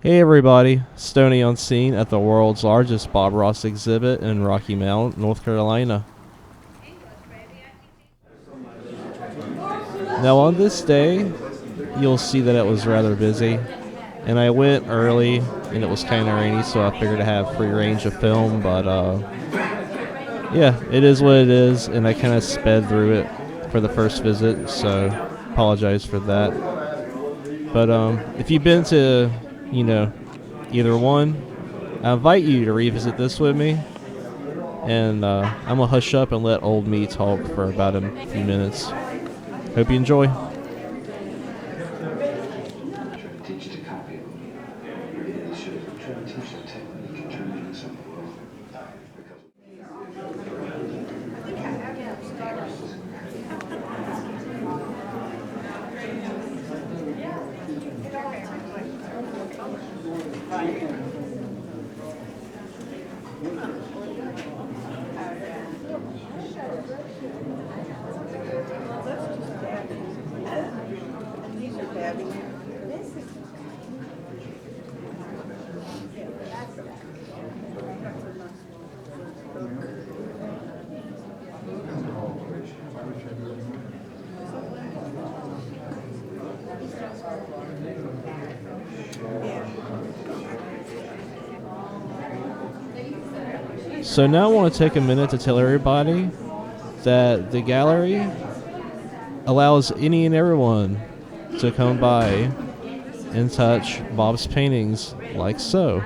Hey everybody, Stoney on scene at the world's largest Bob Ross exhibit in Rocky Mount, North Carolina. Now on this day, you'll see that it was rather busy, and I went early and it was kind of rainy, so I figured to have free range of film, but yeah, it is what it is, and I kind of sped through it for the first visit, so apologize for that. But if you've been to, either one, I invite you to revisit this with me, and I'm gonna hush up and let old me talk for about a few minutes. Hope you enjoy. So now I want to take a minute to tell everybody that the gallery allows any and everyone to come by and touch Bob's paintings like so.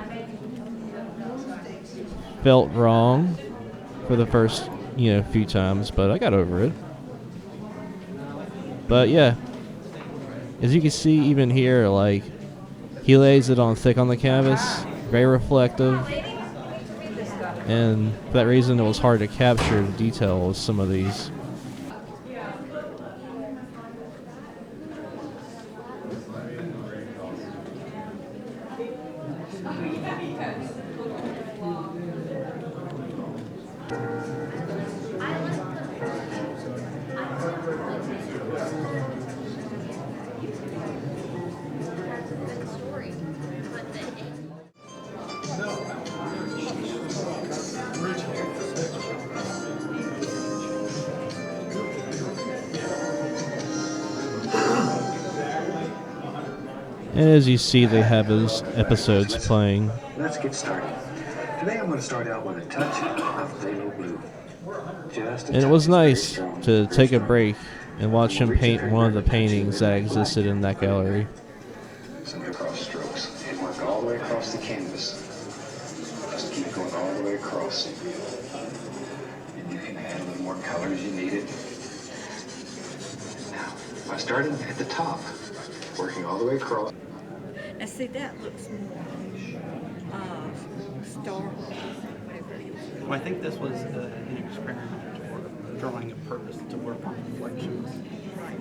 Felt wrong for the first, few times, but I got over it. But yeah, as you can see even here, like, he lays it on thick on the canvas, very reflective. And for that reason, it was hard to capture the detail of some of these. And as you see, they have his episodes playing. Let's get started. Today I'm going to start out with a touch of phthalo blue. And it was nice to take a break and watch him paint one of the paintings that existed in that gallery. Some cross strokes and work all the way across the canvas. Just keep going all the way across. And you can add a little more color as you need it. Now, I started at the top, working all the way across. Now see, that looks more Star Wars. Well, I think this was an experiment for drawing a purpose to work on reflections. Right.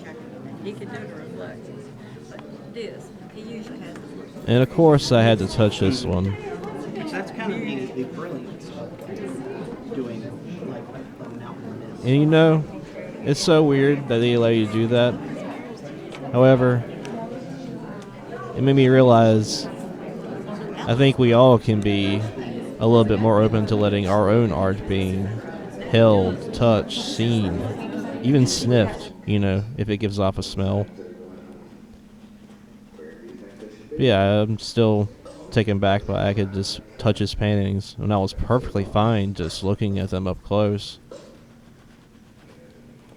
Okay. He could do the reflections, but this, he usually has. And of course, I had to touch this one. So that's kind of the brilliance of doing like a mountain mist. And it's so weird that they allow you to do that. However, it made me realize I think we all can be a little bit more open to letting our own art being held, touched, seen, even sniffed, if it gives off a smell. But yeah, I'm still taken back by I could just touch his paintings, and I was perfectly fine just looking at them up close.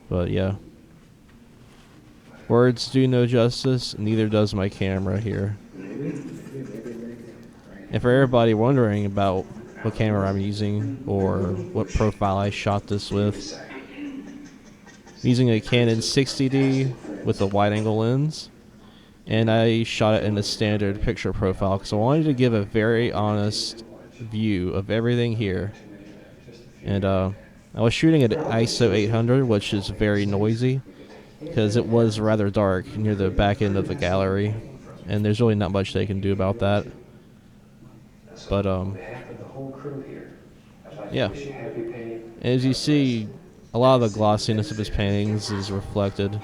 But yeah. Words do no justice, neither does my camera here. And for everybody wondering about what camera I'm using or what profile I shot this with, I'm using a Canon 60D with a wide-angle lens, and I shot it in a standard picture profile because I wanted to give a very honest view of everything here. And I was shooting at ISO 800, which is very noisy, because it was rather dark near the back end of the gallery, and there's really not much they can do about that. But yeah. As you see, a lot of the glossiness of his paintings is reflected.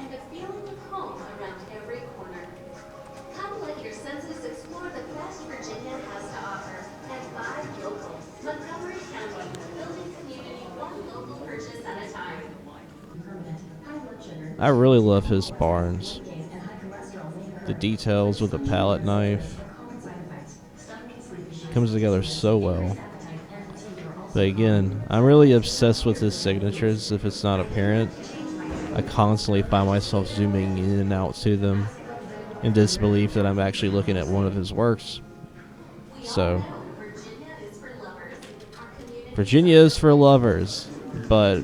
I really love his barns. The details with the palette knife comes together so well. But again, I'm really obsessed with his signatures. If it's not apparent, I constantly find myself zooming in and out to them in disbelief that I'm actually looking at one of his works. So, Virginia is for lovers, but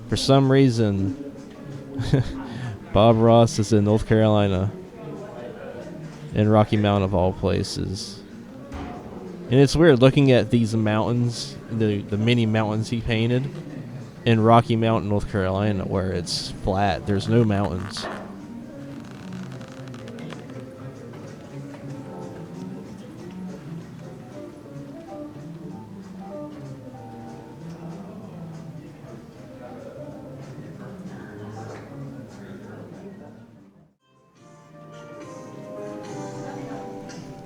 for some reason, Bob Ross is in North Carolina, in Rocky Mountain of all places. And it's weird looking at these mountains, the many mountains he painted, in Rocky Mountain, North Carolina, where it's flat. There's no mountains.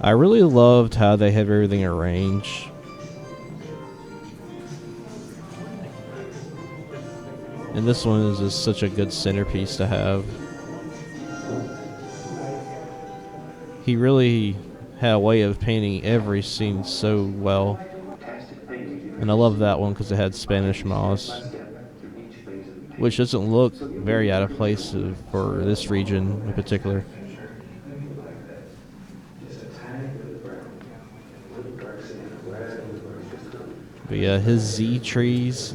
I really loved how they have everything arranged. And this one is just such a good centerpiece to have. He really had a way of painting every scene so well. And I love that one because it had Spanish moss, which doesn't look very out of place for this region in particular. But yeah, his Z trees,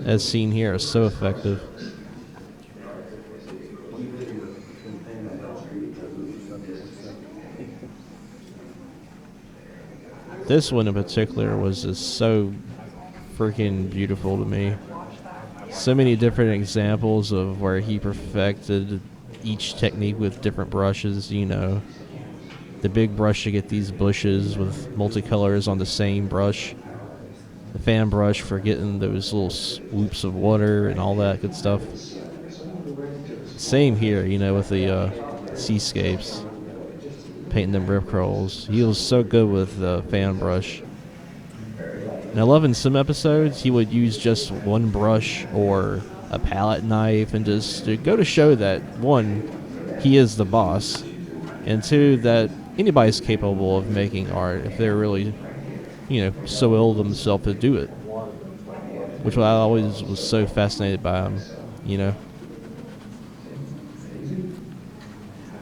as seen here, are so effective. This one in particular was just so freaking beautiful to me. So many different examples of where he perfected each technique with different brushes, you know. The big brush to get these bushes with multicolors on the same brush. The fan brush for getting those little swoops of water and all that good stuff. Same here, you know, with the seascapes. Painting them rip curls. He was so good with the fan brush. And I love in some episodes he would use just one brush or a palette knife and just to go to show that, one, he is the boss, and two, that anybody's capable of making art if they're really, you know, so ill themselves to do it. Which I always was so fascinated by him, you know.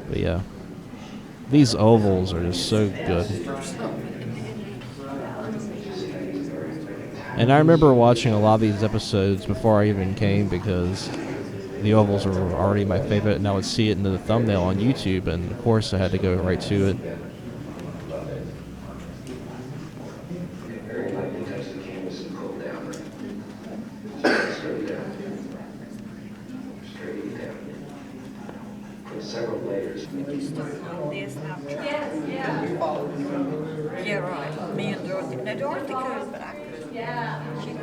But yeah. These ovals are just so good. And I remember watching a lot of these episodes before I even came because the ovals were already my favorite, and I would see it in the thumbnail on YouTube, and of course I had to go right to it. Several layers. If you start on this, I'll try. Yeah, right. Me and Dorothy. Now, Dorothy could, but I couldn't. She could.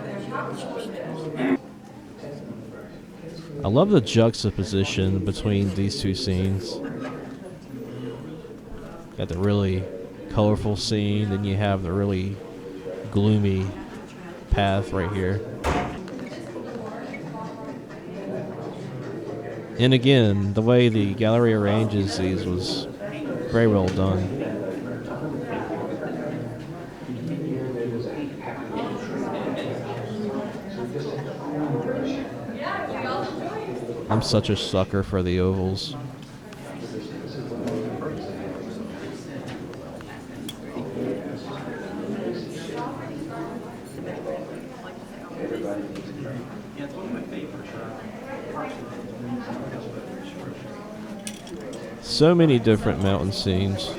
I love the juxtaposition between these two scenes. Got the really colorful scene, then you have the really gloomy path right here. And again, the way the gallery arranges these was very well done. I'm such a sucker for the ovals. Yeah, it's one of my favorites. So many different mountain scenes.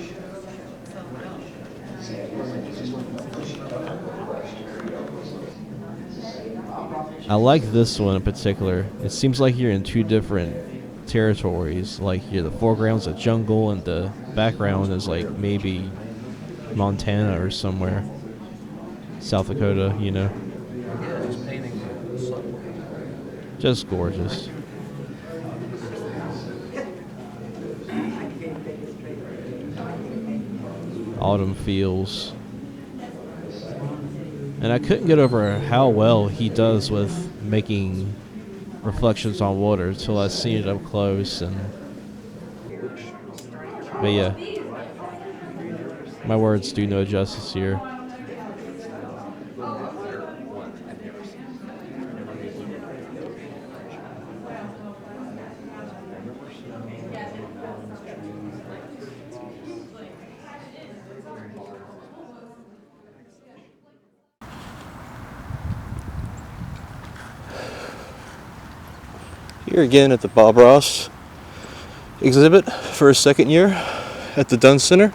I like this one in particular. It seems like you're in two different territories. Like the foreground's a jungle and the background is like maybe Montana or somewhere. South Dakota, you know. Just gorgeous. Autumn feels. And I couldn't get over how well he does with making reflections on water until I seen it up close. But yeah, my words do no justice here. Here again at the Bob Ross exhibit for a second year at the Dunn Center.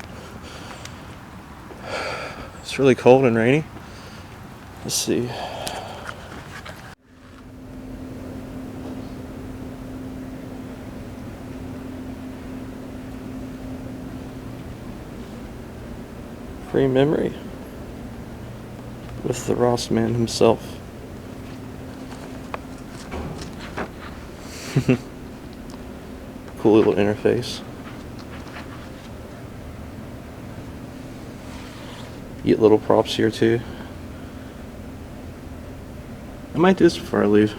It's really cold and rainy. Let's see. Free memory with the Ross man himself. Cool little interface. You get little props here too. I might do this before I leave.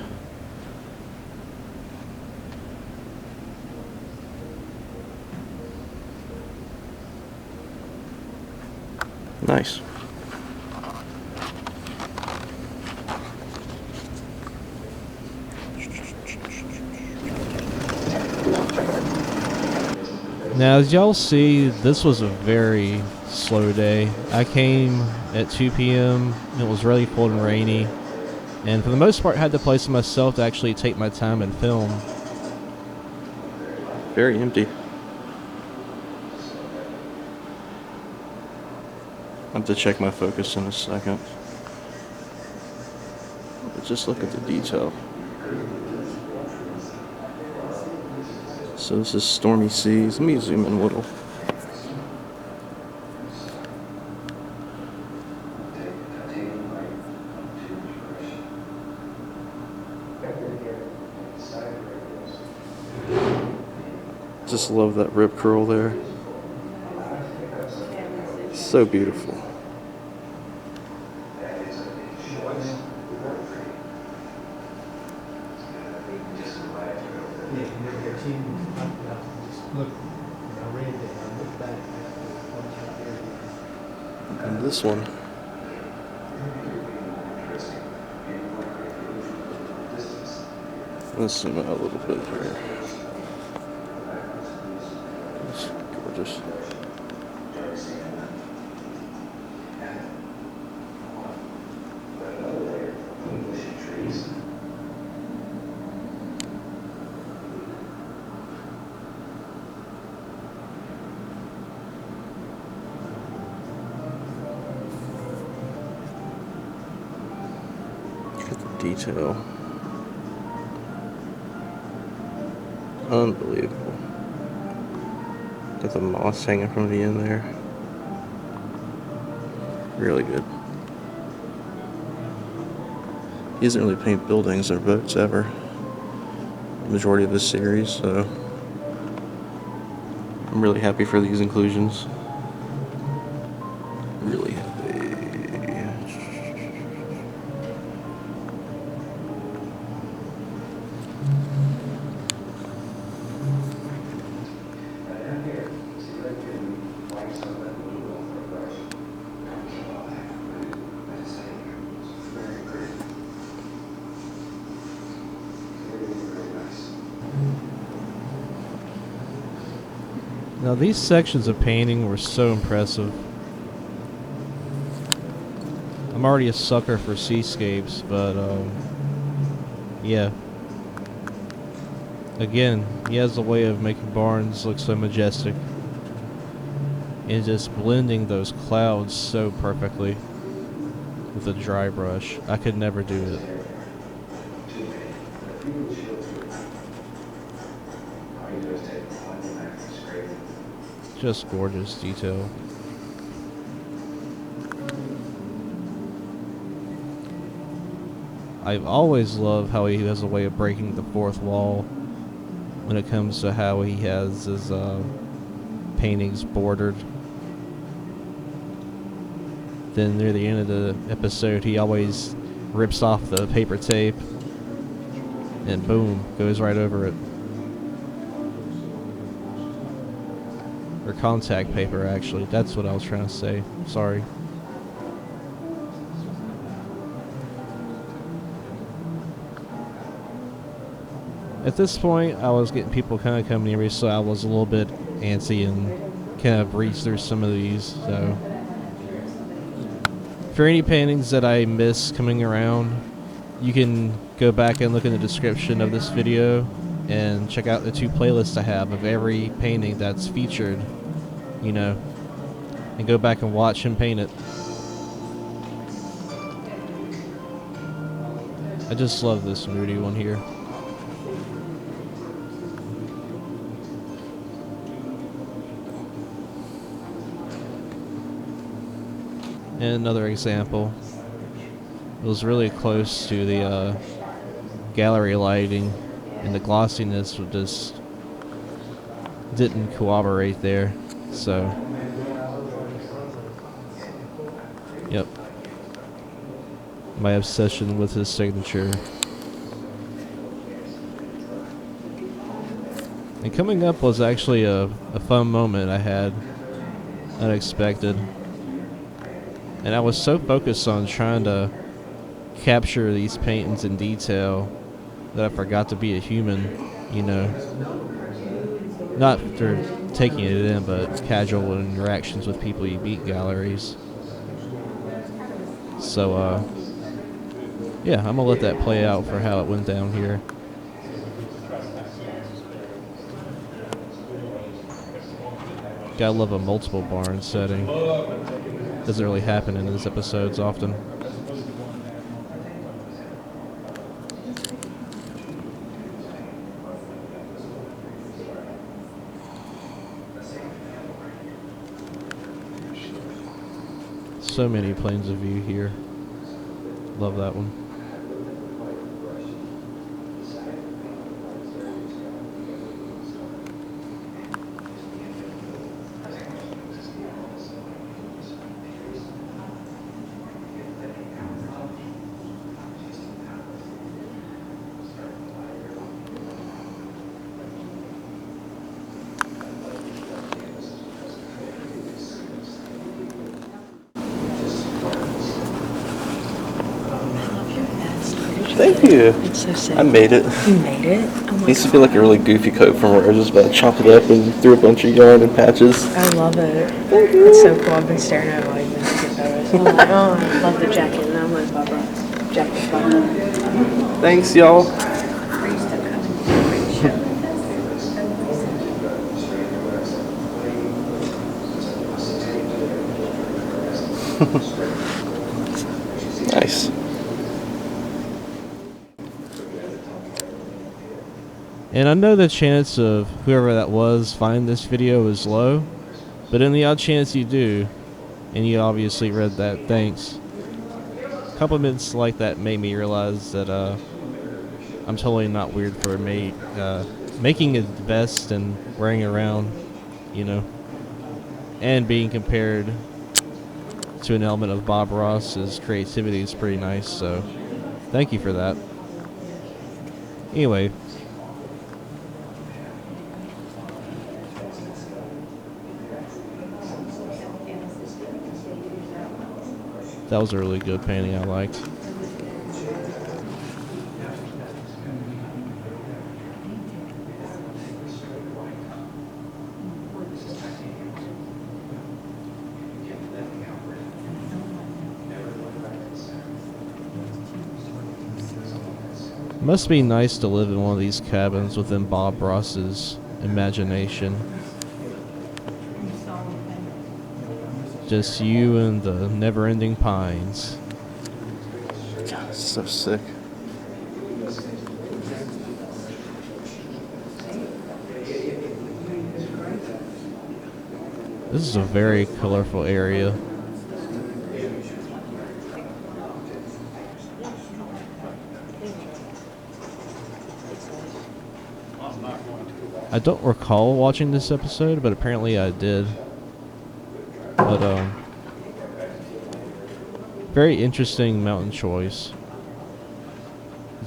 Nice. Now, as y'all see, this was a very slow day. I came at 2 p.m. It was really cold and rainy, and for the most part had the place to myself to actually take my time and film. Very empty. I have to check my focus in a second. But just look at the detail. So this is Stormy Seas. Let me zoom in a little. Just love that rip curl there. So beautiful. And this one. Let's zoom out a little bit here. It's gorgeous. Look at the detail. Unbelievable. Got the moss hanging from the end there. Really good. He doesn't really paint buildings or boats ever. The majority of his series, so I'm really happy for these inclusions. Really happy. Now, these sections of painting were so impressive. I'm already a sucker for seascapes, but yeah. Again, he has a way of making Barnes look so majestic and just blending those clouds so perfectly with a dry brush. I could never do it. Just gorgeous detail. I've always loved how he has a way of breaking the fourth wall when it comes to how he has his paintings bordered. Then near the end of the episode, he always rips off the paper tape and boom, goes right over it. Or contact paper, actually. That's what I was trying to say. Sorry. At this point, I was getting people kind of coming near me, so I was a little bit antsy and kind of breezed through some of these. So, for any paintings that I miss coming around, you can go back and look in the description of this video and check out the 2 playlists I have of every painting that's featured, you know, and go back and watch him paint it. I just love this moody one here. And another example, it was really close to the gallery lighting, and the glossiness just didn't cooperate there. So, yep, my obsession with his signature. And coming up was actually a fun moment I had, unexpected. And I was so focused on trying to capture these paintings in detail that I forgot to be a human, you know. Not for taking it in, but casual interactions with people you meet in galleries. So, yeah, I'm gonna let that play out for how it went down here. Gotta love a multiple barn setting. Doesn't really happen in these episodes often. So many planes of view here. Love that one. Thank you. It's so sick. I made it. You made it? Oh my Needs to God. be like a really goofy coat from where I just about chopped it up and threw a bunch of yarn and patches. I love it. It's so cool. I've been staring at it while you've been taking photos. I'm like, oh, I love the jacket. And I'm like, Barbara, jacket's fun. Thanks, y'all. Nice. And I know the chance of whoever that was finding this video is low, but in the odd chance you do, and you obviously read that, thanks. Compliments like that made me realize that I'm totally not weird for making a vest and wearing it around, you know, and being compared to an element of Bob Ross's creativity is pretty nice, so thank you for that. Anyway, that was a really good painting I liked. Must be nice to live in one of these cabins within Bob Ross's imagination. Just you and the never-ending pines. God, it's so sick. This is a very colorful area. I don't recall watching this episode, but apparently I did. But, very interesting mountain choice.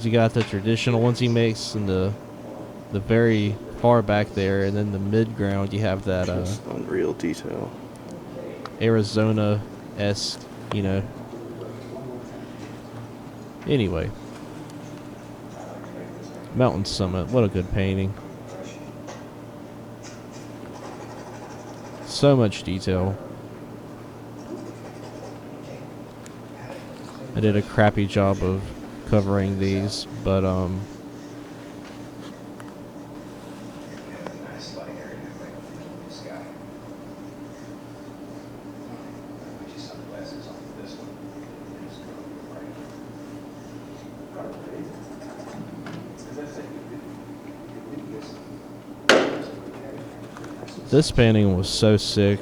You got the traditional ones he makes in the very far back there, and then the mid ground you have that Just unreal detail. Arizona-esque, you know. Anyway, Mountain Summit, what a good painting. So much detail. I did a crappy job of covering these, but Nice light area, like the sky. Put your sunglasses on for this one. It's gonna be right. this painting was so sick.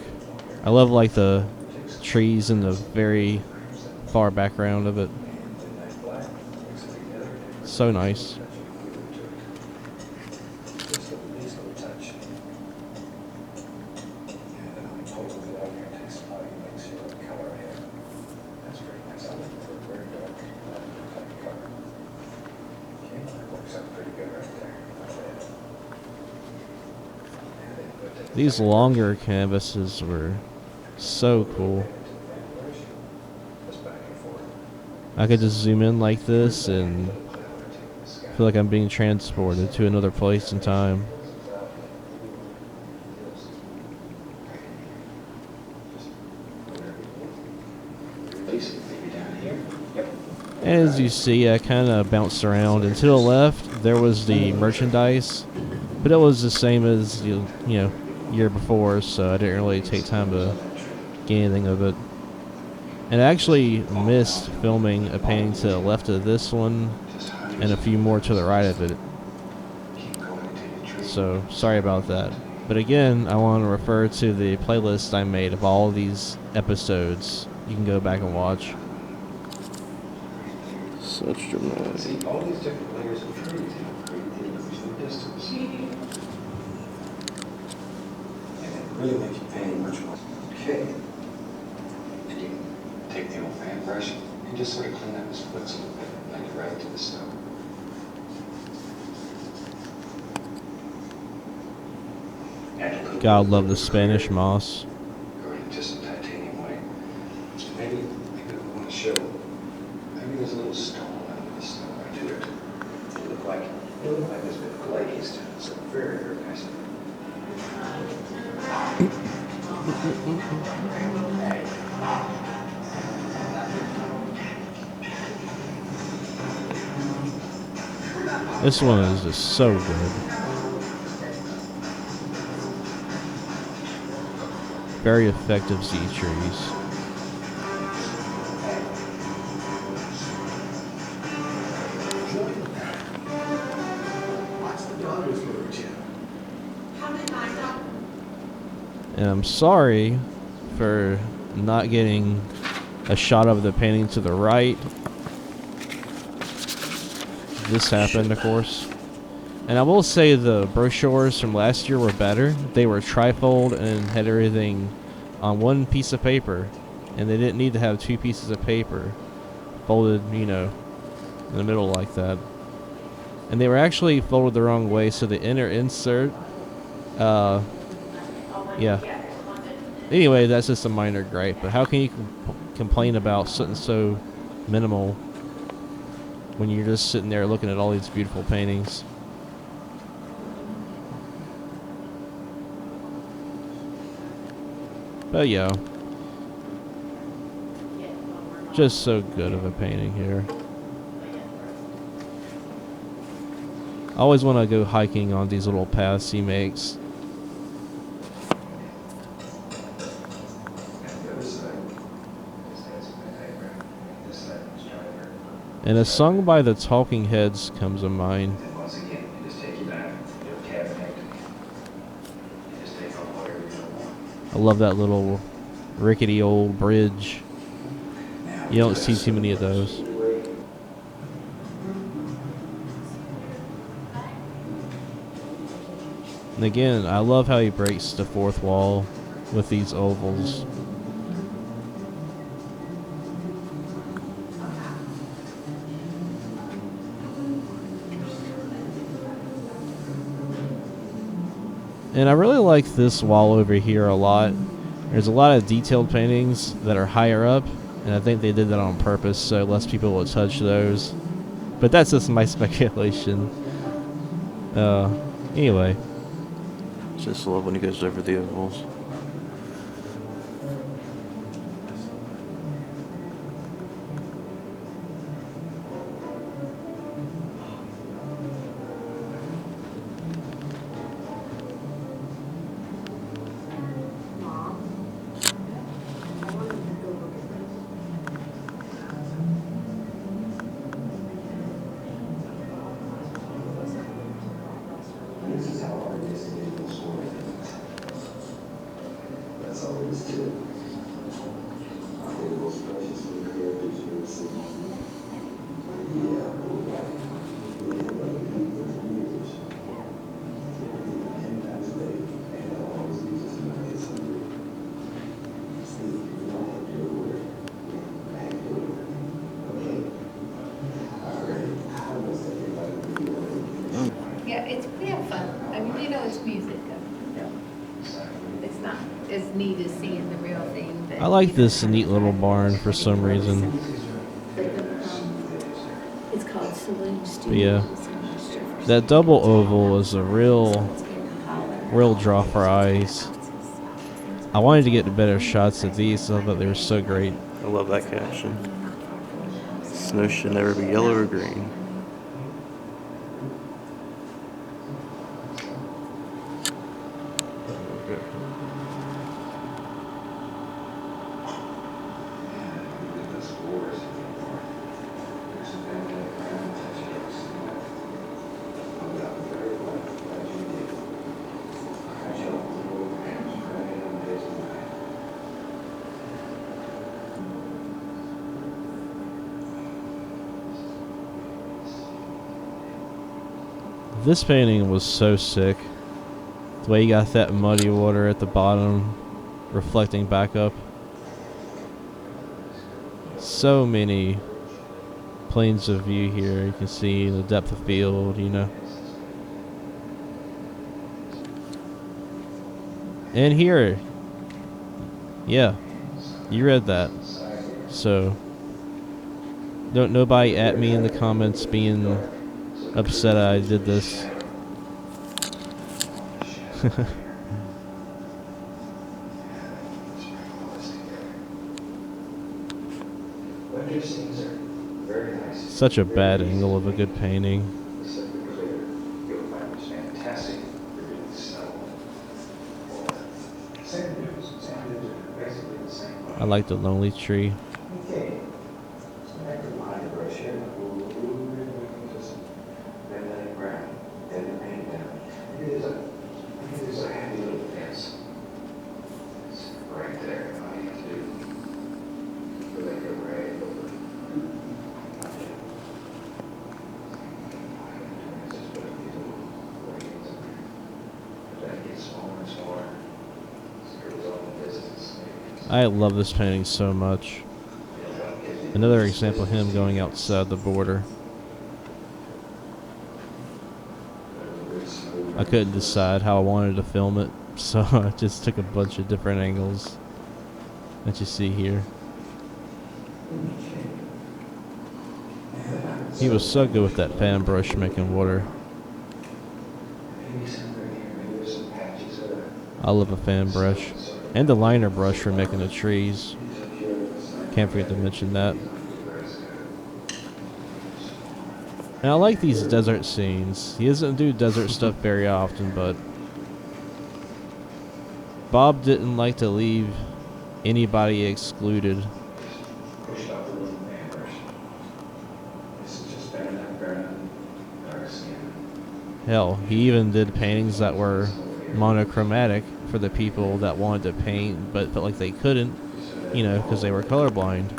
I love like the trees in the very far background of it. So nice. These longer canvases were so cool. I could just zoom in like this and feel like I'm being transported to another place in time. And as you see, I kind of bounced around, and to the left there was the merchandise, but it was the same as you know year before, so I didn't really take time to get anything of it. And I actually missed filming a painting to the left of this one and a few more to the right of it. So, sorry about that. But again, I want to refer to the playlist I made of all of these episodes. You can go back and watch. Such dramatic. See, all these different layers of trees, create the illusion of distance. And it really makes you paint much more. Okay. And you can take the old fan brush and just sort of clean up his foots a little bit, like it right to the snow. God love the Spanish moss. Go into some titanium white. Maybe we want to show. Maybe there's a little stone under the snow right to it. It looked like it's been glazed. So very, very nice. This one is just so good. Very effective Z trees. And I'm sorry for not getting a shot of the painting to the right. This happened, of course. And I will say the brochures from last year were better. They were trifold and had everything on one piece of paper. And they didn't need to have two pieces of paper folded, you know, in the middle like that. And they were actually folded the wrong way, so the inner insert, yeah. Anyway, that's just a minor gripe. But how can you complain about something so minimal when you're just sitting there looking at all these beautiful paintings? But yeah, just so good of a painting here. I always want to go hiking on these little paths he makes. And a song by the Talking Heads comes to mind. Once again, you just take your knife, you have a cabinet. You just take on whatever you want. I love that little rickety old bridge. You don't see too many of those. And again, I love how he breaks the fourth wall with these ovals. And I really like this wall over here a lot. There's a lot of detailed paintings that are higher up, and I think they did that on purpose so less people will touch those. But that's just my speculation. Anyway. Just love when he goes over the ovals. This is how artistic it was for. That's all it is to it. I think the most precious thing characters you ever see. Yeah, and that's late, and I'll always be just another get something. Steve, you don't have to do a word. I have to do it. Okay? All right. How does everybody do it? Yeah, we have fun. I mean, it's music. It's not as neat as seeing the real thing. But, I like this neat little barn for some reason. It's called Saloon But Studios. yeah, that double oval is a real draw for eyes. I wanted to get better shots of these, so I thought they were so great. I love that caption. Snow should never be yellow or green. This painting was so sick. The way you got that muddy water at the bottom reflecting back up. So many planes of view here. You can see the depth of field, you know. And here, yeah, you read that. So, don't nobody at me in the comments being upset I did this. Winter scenes are very nice. Such a bad angle of a good painting. Pacific clear. You'll find this fantastic. You're getting snow. Sand dunes. Sand dunes are basically the same. I like the lonely tree. Okay. So back to the line brush here. Just then let it ground. Then the paint down. It is a handy little fence. It's right there. All you have to do. Put like a rag over it. Just put a few little rags in there. That gets smaller and smaller. So it goes off in the distance. I love this painting so much. Another example of him going outside the border. I couldn't decide how I wanted to film it, so I just took a bunch of different angles that you see here. He was so good with that fan brush making water. I love a fan brush. And the liner brush for making the trees. Can't forget to mention that. And I like these desert scenes. He doesn't do desert stuff very often, but Bob didn't like to leave anybody excluded. Pushed out the little fan brush. This is just better than dark skin. Hell, he even did paintings that were monochromatic for the people that wanted to paint but felt like they couldn't, you know, because they were colorblind.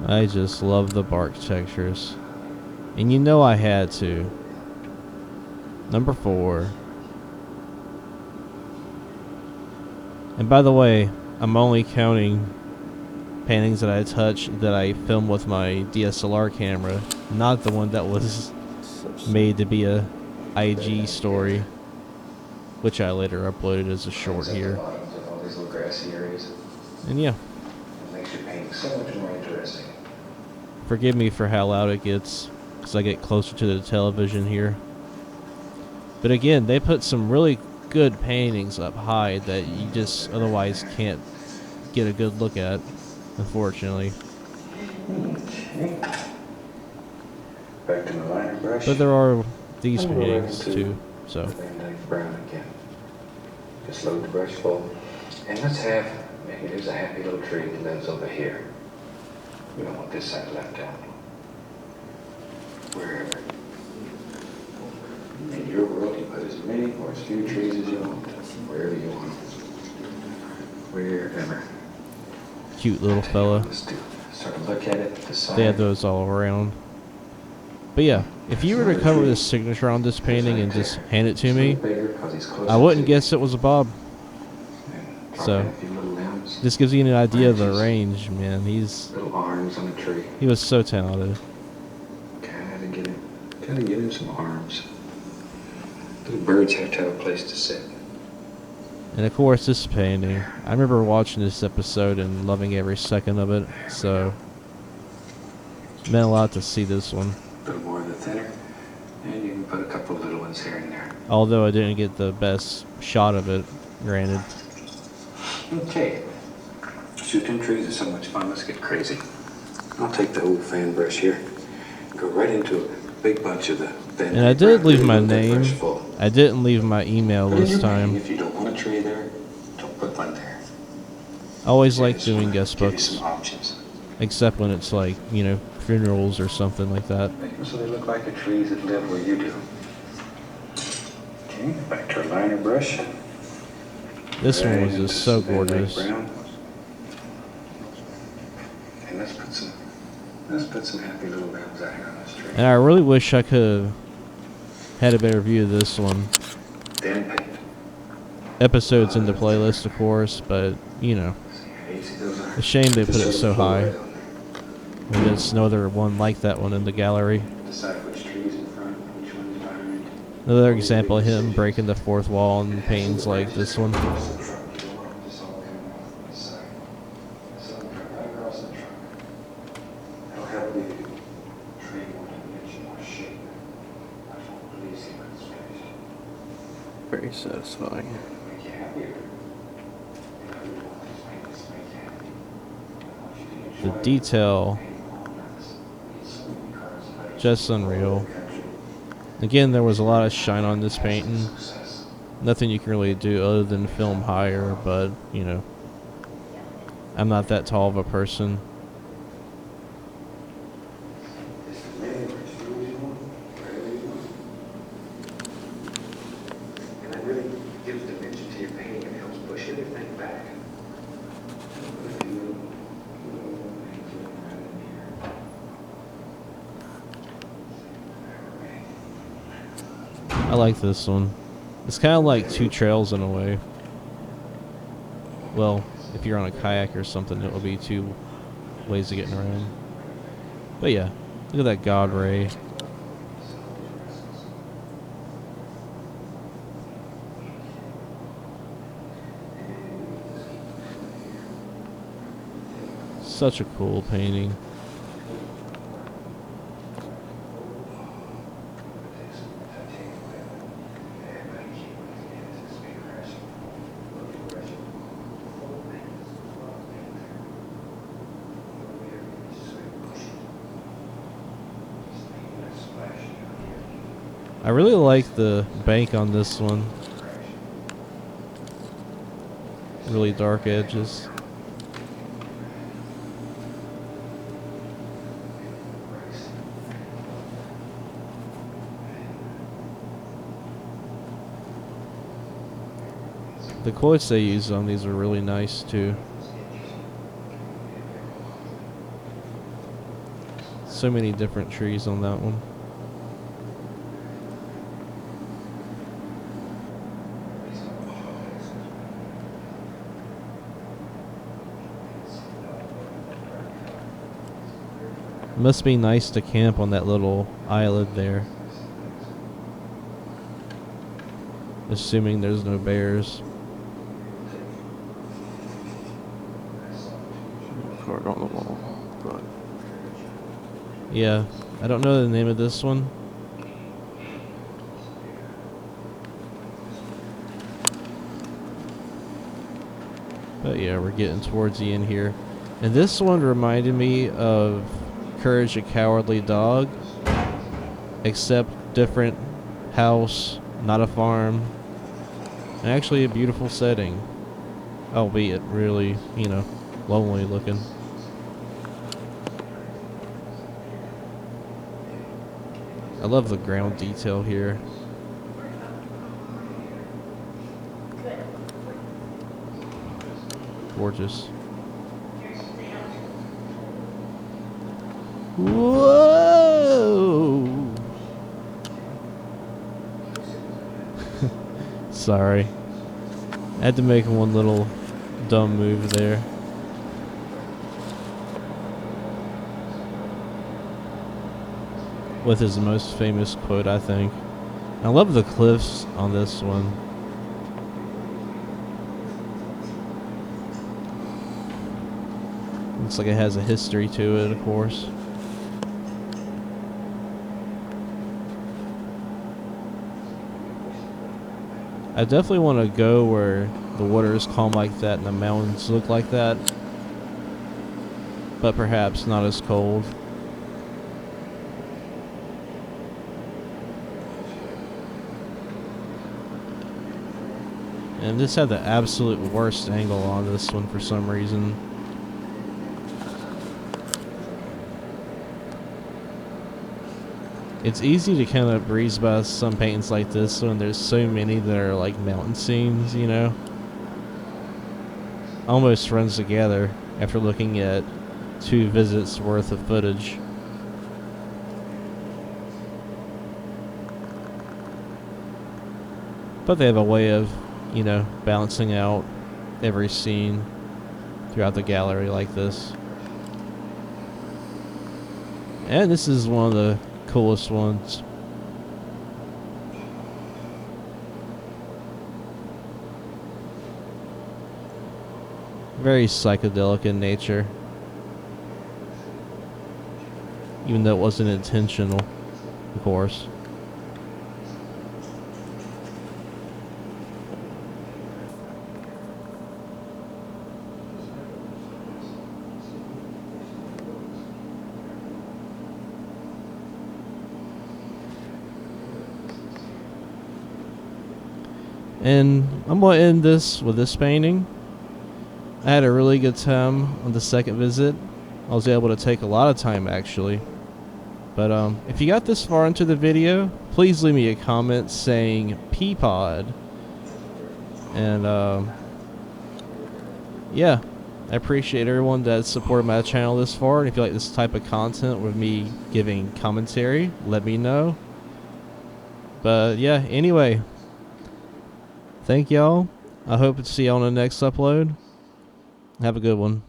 I just love the bark textures. And you know I had to. Number 4. And by the way, I'm only counting paintings that I touched that I filmed with my DSLR camera, not the one that was made to be a IG story, which I later uploaded as a short here. Bottoms of all these little grassy areas. And yeah, It makes your painting so much more interesting. forgive me for how loud it gets, because I get closer to the television here. But again, they put some really good paintings up high that you just otherwise can't get a good look at, unfortunately. Okay. Back to my liner brush. But there are these I'm gonna go paintings right into too, so. Van Dyke Brown again. Just load the brush full. And let's have, maybe there's a happy little tree that lives over here. We don't want this side left out. Wherever. In your world, you put as many or as few trees as you want. Wherever you want. Wherever. Cute little fella. Let's do. Start to look at it. Decide. They had those all around. But yeah, if you were to cover this signature on this painting and just hand it to me, I wouldn't guess it was a Bob. So, this gives you an idea of the range, man. Little arms on the tree. He was so talented. Gotta get him some arms. Little birds have to have a place to sit. And of course, this painting. I remember watching this episode and loving every second of it. So, it meant a lot to see this one. A little more of the thinner. And you can put a couple of little ones here and there. Although I didn't get the best shot of it, granted. Okay. Shooting trees is so much fun. Let's get crazy. I'll take the old fan brush here. Go right into a big bunch of the Van And I Dyke did Brown. leave my Load that brush name. full. I didn't leave my email Put in this your painting. time. If you don't want a tree there, don't put one there. I always like Just doing wanna guest give you books, some options. except when it's like, you know, funerals or something like that. Make them so they look like the trees that live where you do. Okay, back to our liner brush. This one was Right just so into Van Dyke gorgeous. Brown. And let's put some happy little rounds out here on this tree. And I really wish I could have had a better view of this one. Then paint. Episodes in the playlist, of course, but, you know, See how easy those are. a shame they put Just it sort so of flow high. right on there. There's no other one like that one in the gallery. Decide which trees in front, which one's behind. Another example of him breaking the fourth wall in paintings like this one. Across the trunk. You don't want this all coming off this side. This all coming right across the trunk. That'll help you tree more dimension, more shape. I don't really see what's finished. Very satisfying. Make you happier. You know, you want these paintings to make you happy. I want you to The enjoy detail, painting all around this. It's so many colors, but just unreal. Again, there was a lot of shine on this painting. success. Nothing you can really do other than film higher, but, you know, I'm not that tall of a person. It's the man which feels you want, wherever you want. And that really gives dimension to your painting and helps push everything back. I like this one. It's kind of like Two Trails in a way. Well, if you're on a kayak or something, it will be two ways of getting around. But yeah, look at that God ray. Such a cool painting. I really like the bank on this one. Really dark edges. The quotes they use on these are really nice too. So many different trees on that one. It must be nice to camp on that little island there. Assuming there's no bears. Card on the wall. But Yeah, I don't know the name of this one. But yeah, we're getting towards the end here. And this one reminded me of Courage the Cowardly Dog, except different house, not a farm, and actually a beautiful setting, albeit really, you know, lonely looking. I love the ground detail here. Gorgeous. Whoa! Sorry. I had to make one little dumb move there. With his most famous quote, I think. I love the cliffs on this one. Looks like it has a history to it, of course. I definitely want to go where the water is calm like that and the mountains look like that, but perhaps not as cold. And this had the absolute worst angle on this one for some reason. It's easy to kind of breeze by some paintings like this when there's so many that are like mountain scenes, you know. Almost runs together after looking at 2 visits worth of footage. But they have a way of, you know, balancing out every scene throughout the gallery like this. And this is one of the coolest ones. Very psychedelic in nature. Even though it wasn't intentional, of course. And I'm going to end this with this painting. I had a really good time on the second visit. I was able to take a lot of time actually. But if you got this far into the video, please leave me a comment saying Peapod. And yeah, I appreciate everyone that supported my channel this far. And if you like this type of content with me giving commentary, let me know. But yeah, anyway. Thank y'all. I hope to see y'all on the next upload. Have a good one.